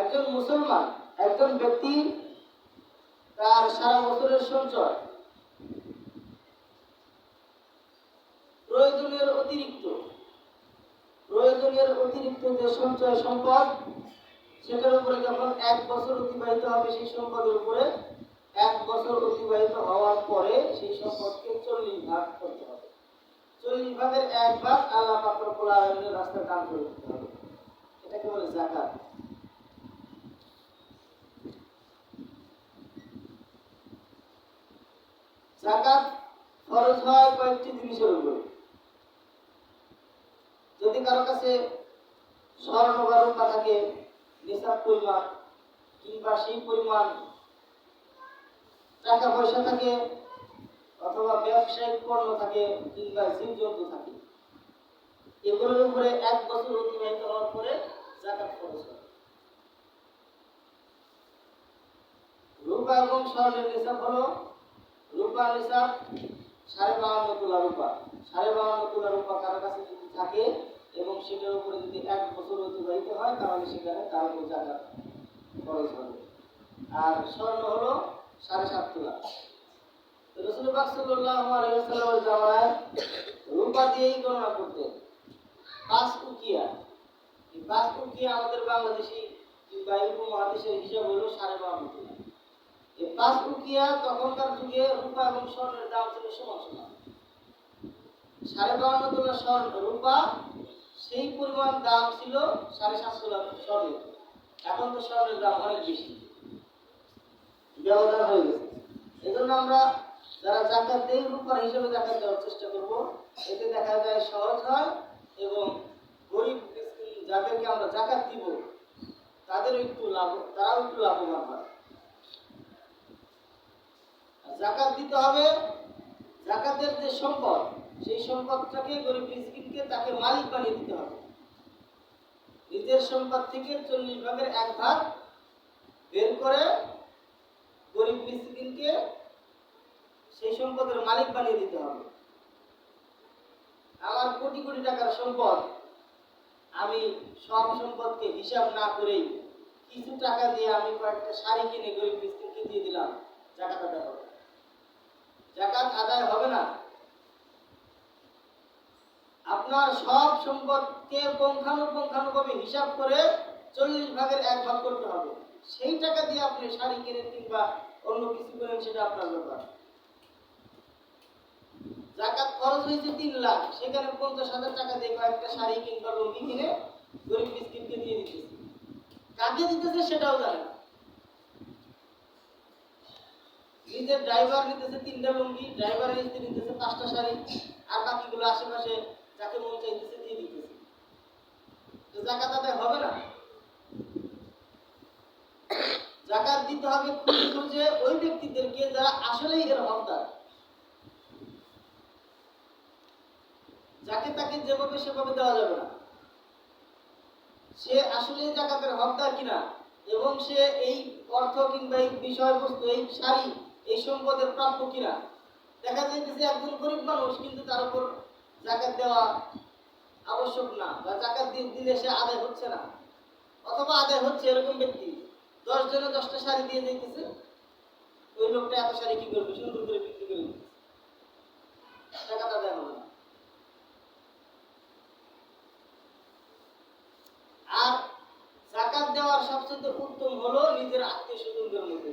একজন মুসলমান, একজন ব্যক্তি তার সারা বছরের সঞ্চয় প্রয়োজনের অতিরিক্ত যে সঞ্চয় সম্পদ, সেটার উপরে যখন 1 বছর অতিবাহিত হবে, সেই সম্পদের উপরে 1 বছর অতিবাহিত হওয়ার পরে সেই সম্পদকে 40 ভাগ করতে হবে। 40 ভাগের 1 ভাগ আল্লাহ পাক রব্বুল আলামিনের রাস্তায় দান করে দিতে হবে। এটাকে বলে যাকাত। যাকাত খরচ হয় কয়েকটি জিনিসের উপরে। যদি কারো কাছে স্বর্ণ বা রূপা থাকে নিসাব পরিমাণ, কিংবা সেই পরিমাণ টাকা পয়সা থাকে, অথবা ব্যবসায়িক পণ্য থাকে, কিংবা জীবজন্তু থাকে, এগুলোর উপরে 1 বছর অতিবাহিত হওয়ার পরে যাকাত খরচ হয়। রূপা এবং স্বর্ণের নিসাব হলো, রূপা নিসাব 52.5 তোলা রূপা। 52.5 তোলা রূপা কারো কাছে যদি থাকে এবং সেটার উপরে যদি 1 বছর অতিবাহিত হয়, তাহলে সেখানে তার উপর যাকাত খরচ হবে। আর স্বর্ণ হলো 7.5 তোলা। রাসূল পাক সাল্লাল্লাহু আলাইহি ওয়াসাল্লামের জামানায় রূপা দিয়েই গণনা করতেন 5 উকিয়া। এই 5 উকিয়া আমাদের বাংলাদেশি কিংবা উপমহাদেশের হিসাব হলো 52.5 তোলা। এই 5 উকিয়া তখনকার যুগে রূপা এবং স্বর্ণের দাম ছিল সমান সমান। 52.5 তোলা স্বর্ণ রূপা, সেই পরিমাণ দাম ছিল 7.5 তোলা স্বর্ণের। এখন তো স্বর্ণের দাম অনেক বেশি, ব্যবধান হয়ে গেছে। এজন্য আমরা যারা যাকাত দেই, রূপার হিসেবে যাকাত দেওয়ার চেষ্টা করব। এতে দেখা যায় সহজ হয় এবং গরিব মিসকিন যাদেরকে আমরা যাকাত দিব তারাও একটু লাভবান হয়। যাকাত দিতে হবে, যাকাতের যে সম্পদ, সেই সম্পদটাকে গরিব মিসকিনকে তাকে মালিক বানিয়ে দিতে হবে। নিজের সম্পদ থেকে 40 ভাগের 1 ভাগ বের করে গরিব মিসকিনকে সেই সম্পদের মালিক বানিয়ে দিতে হবে। আমার কোটি কোটি টাকার সম্পদ, আমি সব সম্পদকে হিসাব না করেই কিছু টাকা দিয়ে আমি কয়েকটা শাড়ি কিনে গরিব মিসকিনকে দিয়ে দিলাম, যাকাত আদায় হবে? যাকাত আদায় হবে না। আপনার সব সম্পদকে পুঙ্খানুপুঙ্খানুভাবে হিসাব করে 40 ভাগের 1 ভাগ করতে হবে। সেই টাকা দিয়ে আপনি শাড়ি কিনেন কিংবা অন্য কিছু করেন, সেটা আপনার ব্যাপার। যাকাত খরচ হয়েছে 3 লাখ, সেখানে 50,000 টাকা দিয়ে কয়েকটা শাড়ি কিংবা লুঙ্গি কিনে গরিব মিসকিনকে দিয়ে দিতেছে। কাকে দিতেছে সেটাও জানে না। নিজের ড্রাইভার নিতেছে 3টা লুঙ্গি, ড্রাইভারের স্ত্রী নিতেছে 5টা শাড়ি, আর বাকিগুলো আশেপাশে যাকে মন চাইতেছে দিয়ে দিতেছে। তো যাকাত আদায় হবে না। যাকাত দিতে হবে খুঁজে খুঁজে ওই ব্যক্তিদেরকে যারা আসলেই এর হকদার। যাকে তাকে যেভাবে সেভাবে দেওয়া যাবে না। সে আসলে যাকাতের হকদার কিনা এবং সে এই অর্থ কিংবা এই বিষয়বস্তু, এই শাড়ি, এই সম্পদের প্রাপ্য কিনা। দেখা যাইতেছে একজন গরিব মানুষ, কিন্তু তার উপর যাকাত দেওয়া আবশ্যক না, বা যাকাত দিলে সে আদায় হচ্ছে না, অথবা আদায় হচ্ছে। এরকম ব্যক্তি 10 জনে 10টা শাড়ি দিয়ে দিতেছে, ওই লোকটা এত শাড়ি কি করবে? সুন্দর করে বিক্রি করে দিচ্ছে, যাকাত আদায় হবে না। আর যাকাত দেওয়ার সবচেয়ে উত্তম হলো নিজের আত্মীয় স্বজনদের মধ্যে।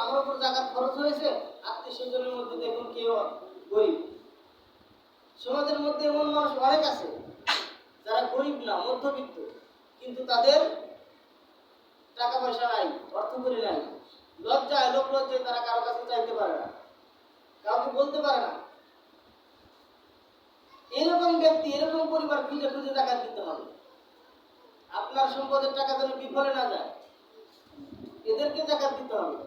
আমার উপর যাকাত খরচ হয়েছে, আত্মীয় স্বজনের মধ্যে দেখুন কেউ গরিব। সমাজের মধ্যে এমন মানুষ অনেক আছে যারা গরিব না, মধ্যবিত্ত, কিন্তু তাদের টাকা পয়সা নাই, অর্থকরী নাই। লোক লজ্জায় তারা কারো কাছে চাইতে পারে না, কাউকে বলতে পারে না। এরকম ব্যক্তি, এরকম পরিবার খুঁজে খুঁজে যাকাত দিতে হবে। আপনার সম্পদের টাকা যেন বিফলে না যায়, এদেরকে যাকাত দিতে হবে।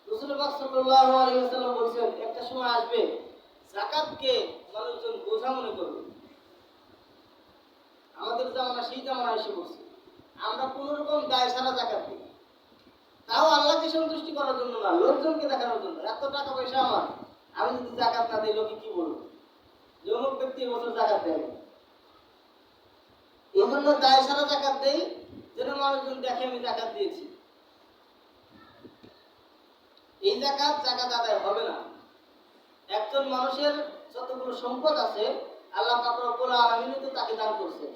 রাসূল পাক সাল্লাল্লাহু আলাইহি ওয়াসাল্লাম বলেছেন, একটা সময় আসবে যাকাতকে মানুষজন বোঝা মনে করবে। আমাদের জামানা সেই জামানা এসে বসে, আমরা কোন রকম দায় সারা যাকাত দিই, তাও আল্লাহকে সন্তুষ্টি করার জন্য না, লোকজনকে দেখানোর জন্য। এত টাকা পয়সা আমার, আমি যদি যাকাত না দিই লোকে কি বলবো? যে অমুক ব্যক্তি এবছর যাকাত দেয়। এই জন্য এজন্য দায় সারা জাকাত দেই, যেন মানুষজন দেখে আমি জাকাত দিয়েছি। এই জাকাত আদায় হবে না। একজন মানুষের যতগুলো সম্পদ আছে আল্লাহ পাক রব্বুল আলামিন তো তাকে দান করছেন।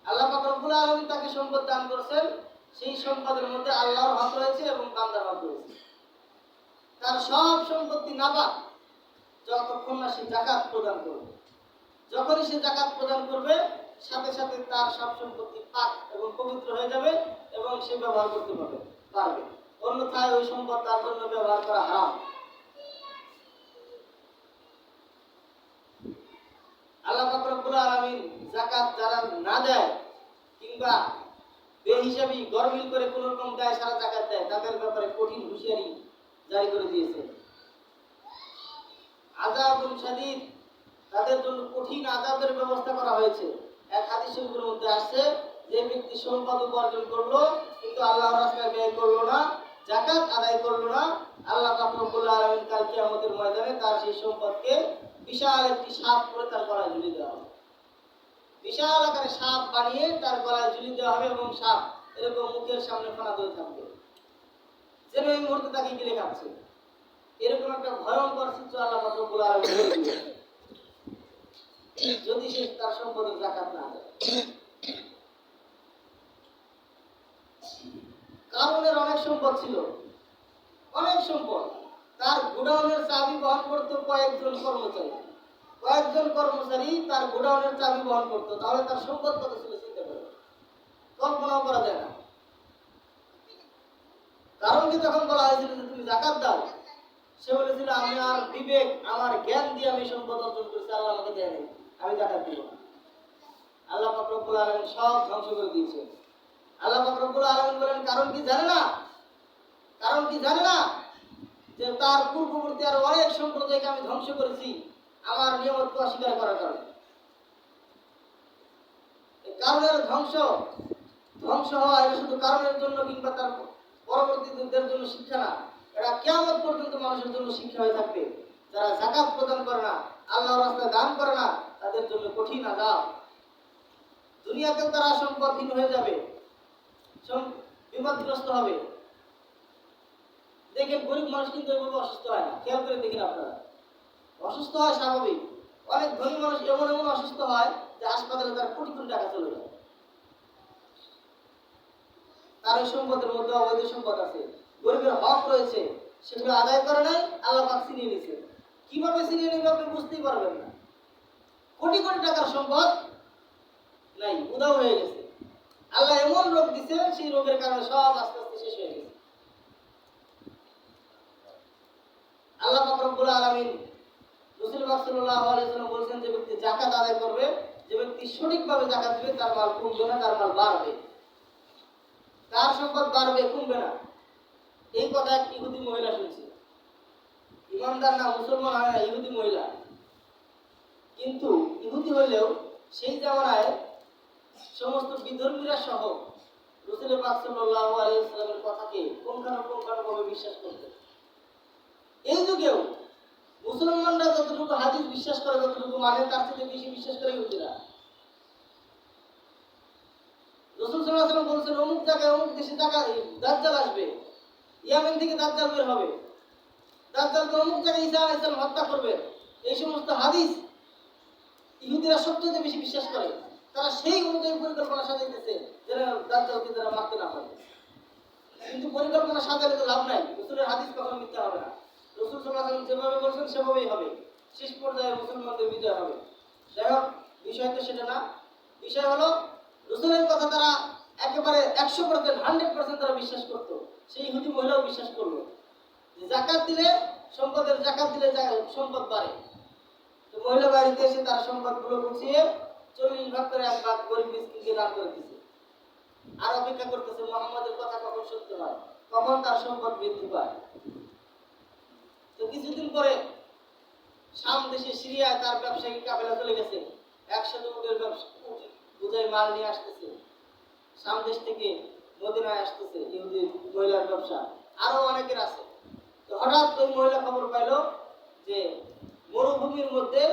আল্লাহ পাক রব্বুল আলামিন তাকে সম্পদ দান করছেন, সেই সম্পদের মধ্যে আল্লাহর হক রয়েছে এবং বান্দার হক রয়েছে। তার সব সম্পত্তি নাপাক যতক্ষণ না সে জাকাত প্রদান করবে। যখনই সে জাকাত প্রদান করবে সাথে সাথে তার সব সম্পত্তি পাক এবং পবিত্র হয়ে যাবে এবং সে ব্যবহার করতে পারবে। অন্যথায় ওই সম্পদ তার জন্য ব্যবহার করা হারাম। আল্লাহ পাক রব্বুল আলামিন যাকাত যারা না দেয় কিংবা বেহিসাবি গরমিল করে কোন রকম দায় সারা যাকাত দেয় তাদের ব্যাপারে কঠিন হুঁশিয়ারি জারি করে দিয়েছে। আযাবুন শাদীদ, তাদের জন্য কঠিন আযাবের ব্যবস্থা করা হয়েছে। এক হাদিস শরীফের মধ্যে আসছে, যে ব্যক্তি সম্পদ উপার্জন করলো কিন্তু আল্লাহর রাস্তায় ব্যয় করলো না, যাকাত আদায় করলো না, আল্লাহ পাক রব্বুল আলামিন কাল কিয়ামতের ময়দানে তার সেই সম্পদকে বিশাল একটি সাপ করে তার গলায় ঝুলিয়ে দেওয়া হবে। বিশাল আকারে সাপ বানিয়ে তার গলায় ঝুলিয়ে দেওয়া হবে এবং সাপ এরকম মুখের সামনে ফানা ধরে থাকবে, যেন এই মুহূর্তে তাকে গিলে খাচ্ছে। এরকম একটা ভয়ঙ্কর চিত্র আল্লাহ পাক রব্বুল আলামিন করে দিবেন যদি সে তার সম্পদের যাকাত না দেয়। কারণের অনেক সম্পদ ছিল, অনেক সম্পদ। তার গোডাউনের চাবি বহন করতো কয়েকজন কর্মচারী তার গোডাউনের চাবি বহন করতো। তাহলে তার সম্পদ কত ছিল চিন্তা করে কল্পনাও করা যায় না। কারণকে যখন বলা হয়েছিল যে তুমি যাকাত দাও, সে বলেছিল আমি আর বিবেক আমার জ্ঞান দিয়ে আমি সম্পদ অর্জন করেছি, আল্লাহ আমাকে দেয়নি, আমি যাকাত দিব না। আল্লাহ পাক রব্বুল আলামিন সব ধ্বংস করে দিয়েছে। আল্লাহ পাক রব্বুল আলামিন বলেন কারণ কি জানে না যে তার পূর্ববর্তী আর অনেক সম্প্রদায়কে আমি ধ্বংস করেছি আমার নিয়মকে অস্বীকার করার কারণে। এই কারণের ধ্বংস হওয়া এটা শুধু কারণের জন্য কিংবা তার পরবর্তীদের জন্য শিক্ষা না, এটা কিয়ামত পর্যন্ত মানুষের জন্য শিক্ষা হয়ে থাকবে। যারা যাকাত প্রদান করে না, আল্লাহর রাস্তায় দান করে না, তাদের জন্য কঠিন আযাব। দুনিয়াতেও তারা সম্পদহীন হয়ে যাবে, বিপদগ্রস্ত হবে। দেখেন গরিব মানুষ কিন্তু এভাবে অসুস্থ হয় না, খেয়াল করে দেখেন আপনারা। অসুস্থ হয় স্বাভাবিক, অনেক ধনী মানুষ এমন অসুস্থ হয় যে হাসপাতালে তার কোটি কোটি টাকা চলে যায়। তার ওই সম্পদের মধ্যে অবৈধ সম্পদ আছে, গরিবের হক রয়েছে, সেগুলো আদায় করে নাই, আল্লাহ পাক ছিনিয়ে নিয়েছে। কিভাবে ছিনিয়ে নেবে আপনি বুঝতেই পারবেন না। কোটি কোটি টাকার সম্পদ নাই, উধাও হয়ে গেছে। আল্লাহ এমন রোগ দিছে, সেই রোগের কারণে সব আস্তে আস্তে শেষ হয়ে গেছে। আল্লাহ পাক রব্বুল আলামিন রাসূল সাল্লাল্লাহু আলাইহি ওয়াসাল্লাম বলেছেন, যে ব্যক্তি যাকাত আদায় করবে, যে ব্যক্তি সঠিকভাবে যাকাত দিবে, তার মাল কমবে না, তার মাল বাড়বে, তার সম্পদ বাড়বে, কমবে না। এই কথা এক ইহুদি মহিলা শুনছে। ইমানদার না, মুসলমান হয় না, ইহুদি মহিলা। কিন্তু ইহুদি হইলেও সেই জামানায় সমস্ত বিধর্মীরা সহ রাসূল পাক সাল্লাল্লাহু আলাইহি ওয়াসাল্লামের কথাকে পুঙ্খানুপুঙ্খভাবে বিশ্বাস করত। এই যুগেও মুসলমানরা যতটুকু হাদিস বিশ্বাস করে, যতটুকু মানে, তার থেকে বেশি বিশ্বাস করে ইহুদিরা। রাসূল সাল্লাল্লাহু আলাইহি ওয়াসাল্লাম বলেছেন অমুক জায়গায় অমুক দেশে দাজ্জাল আসবে, ইয়ামেন থেকে দাজ্জাল বের হবে, দাজ্জালকে অমুক জায়গায় ঈসা আলাইহিস সালাম হত্যা করবে। এই সমস্ত হাদিস ইহুদিরা সবচেয়ে বেশি বিশ্বাস করে। তারা সেই অনুযায়ী পরিকল্পনা সাজাইতেছে যেন দাজ্জালকে তারা মারতে না পারে। কিন্তু পরিকল্পনা সাজালে তো লাভ নাই, রাসূলের হাদিস কখনো মিথ্যা হবে না। রাসূল সাল্লাল্লাহু আলাইহি ওয়াসাল্লাম যেভাবে বলেছেন সেভাবেই হবে, শেষ পর্যায়ে মুসলমানদের বিজয় হবে। যাই হোক, বিষয় তো সেটা না। বিষয় হলো রাসূলের কথা তারা একেবারে 100%, 100% তারা বিশ্বাস করতো। সেই ইহুদি মহিলাও বিশ্বাস করলো যে যাকাত দিলে সম্পদ বাড়ে। তো মহিলা বাড়িতে এসে তার সম্পদগুলো গুছিয়ে 40 ভাগ করে 1 ভাগ গরিব মিসকিনকে দান করে দিয়েছে। আর অপেক্ষা করতেছে মুহাম্মাদের কথা কখন সত্য হয়, কখন তার সম্পদ বৃদ্ধি পায়। তো কিছুদিন পরে শাম দেশে সিরিয়ায় তার ব্যবসায়ী কাফেলা চলে গেছে। 100 উটের বোঝাই মাল নিয়ে আসতেছে, শাম দেশ থেকে মদিনায় আসতেছে। ইহুদি মহিলার ব্যবসা আরো অনেকের আছে। তো হঠাৎ ওই মহিলা খবর পাইল যে মরুভূমির মধ্যে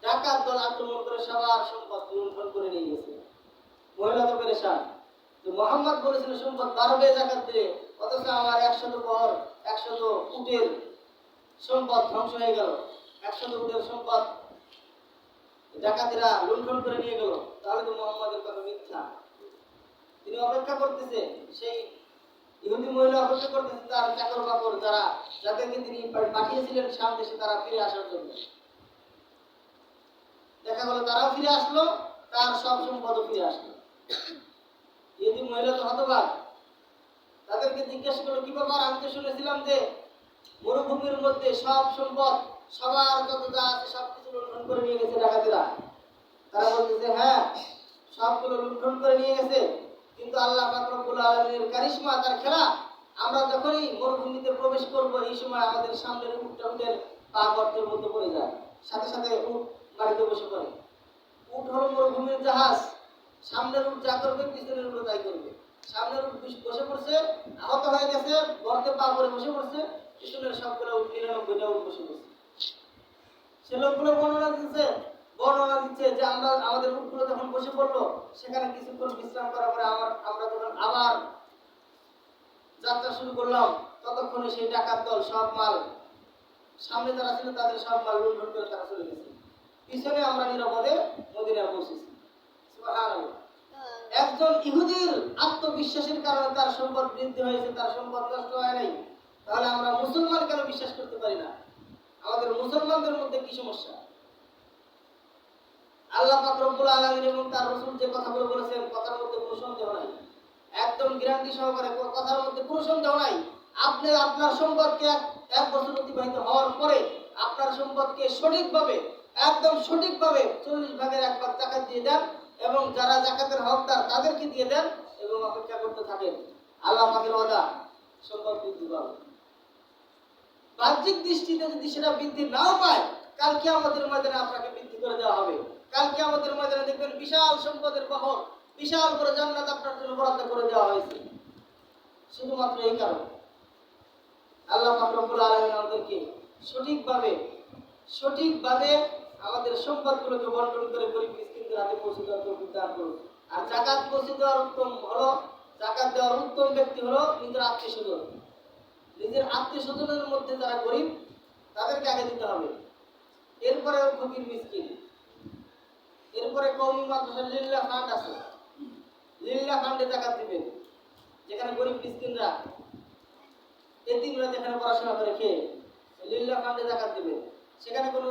ডাকাত দল আক্রমণ করে সবার সম্পদ লুণ্ঠন করে নিয়ে গেছে। মহিলা তো পেরেশান। তো মোহাম্মদ বলেছিল সম্পদ বাড়বে জাকাত দিলে, অথচ আমার 100 ঘর 100 উটের সম্পদ ধ্বংস হয়ে গেল, 100 উটের সম্পদ ডাকাতেরা লুণ্ঠন করে নিয়ে গেল। তাহলে তো মোহাম্মদের কথা মিথ্যা। তিনি অপেক্ষা করতেছে, সেই ইহুদি মহিলা অপেক্ষা করতেছে তার চাকর বাকর যারা, যাদেরকে তিনি পাঠিয়েছিলেন শাম দেশে, তারা ফিরে আসার জন্য। দেখা গেল তারাও ফিরে আসলো, তার সব সম্পদও ফিরে আসলো। ইহুদি মহিলা তো হতবাক, তাদেরকে জিজ্ঞাসা করলো, কি ব্যাপার, আমি তো শুনেছিলাম যে মরুভূমির মধ্যে সব সম্পদ, সবার যত যা আছে সবকিছু লুণ্ঠন করে নিয়ে গেছে ডাকাতেরা। তারা বলতেছে, হ্যাঁ সবগুলো লুণ্ঠন করে নিয়ে গেছে, কিন্তু আল্লাহ পাক রব্বুল আলামিনের কারিশমা, তার খেলা, আমরা যখনই মরুভূমিতে প্রবেশ করব এই সময় আমাদের সামনের উটটা উটের পা গর্তের মধ্যে পড়ে যায়, সাথে সাথে উট মাটিতে বসে পড়ে। উট হলো মরুভূমির জাহাজ, সামনের উট যা করবে পিছনের উট তাই করবে। সামনের উট বসে পড়ছে, আহত হয়ে গেছে, গর্তে পা পড়ে বসে পড়ছে, পিছনের সবগুলো উট 99টা উট বসে পড়ছে। সে লোকগুলো বর্ণনা দিচ্ছে যে আমরা আমাদের উটগুলো যখন বসে পড়লো, সেখানে কিছুক্ষণ বিশ্রাম করার পরে আমরা যখন আবার যাত্রা শুরু করলাম, ততক্ষণে সেই ডাকাত দল সব মাল, সামনে যারা ছিল তাদের সব মাল লুণ্ঠন করে তারা চলে গেছে। পিছনে আমরা নিরাপদে মদিনায় পৌঁছেছি। সুবহানাল্লাহ। একজন ইহুদির আত্মবিশ্বাসের কারণে তার সম্পদ বৃদ্ধি হয়েছে, তার সম্পদ নষ্ট হয় নাই। তাহলে আমরা মুসলমান কেন বিশ্বাস করতে পারি না? আমাদের মুসলমানদের মধ্যে কি সমস্যা? আল্লাহ পাক রব্বুল আলামিন এবং তার রাসূল যে কথাগুলো বলেছেন, কথার মধ্যে কোনো সন্দেহ নাই, একদম গ্যারান্টি সহকারে কথার মধ্যে কোনো সন্দেহ নাই। আপনি আপনার সম্পদকে এক বছর অতিবাহিত হওয়ার পরে আপনার সম্পদকে সঠিকভাবে, একদম সঠিকভাবে 40 ভাগের 1 ভাগ জাকাত দিয়ে দেন, এবং যারা জাকাতের হকদার তাদেরকে দিয়ে দেন, এবং অপেক্ষা করতে থাকেন। আল্লাহ পাকের ওয়াদা, সম্পদ বৃদ্ধি পাবে। বাহ্যিক দৃষ্টিতে যদি সেটা বৃদ্ধি নাও পায়, কাল কিয়ামতের ময়দানে আপনাকে বৃদ্ধি করে দেওয়া হবে। কাল কিয়ামতের ময়দানে দেখবেন বিশাল সম্পদের বহর, বিশাল বড় জান্নাত আপনার জন্য বরাদ্দ করে দেওয়া হয়েছে। শুধুমাত্র এই কারণে আল্লাহ পাক রব্বুল আলামিন আমাদেরকে সঠিকভাবে আমাদের সম্পদগুলোকে বন্টন করে গরিব মিসকিনদের হাতে পৌঁছে দেওয়ার তৌফিক দান করুন। আর যাকাত পৌঁছে দেওয়ার যাকাত দেওয়ার উত্তম ব্যক্তি হলো নিজের আত্মীয়স্বজন। নিজের আত্মীয়স্বজনের মধ্যে যারা গরিব তাদেরকে আগে দিতে হবে, এরপরে ফকির মিসকিন, এরপরে কওমি মাদ্রাসা লিল্লাহ ফান্ড আছে, লিল্লাহ ফান্ডে যাকাত দিবেন, যেখানে গরিব মিসকিনরা, এতিমরা যেখানে পড়াশোনা করে খেয়ে, লিল্লাহ ফান্ডে যাকাত দিবেন। সেখানে কোনো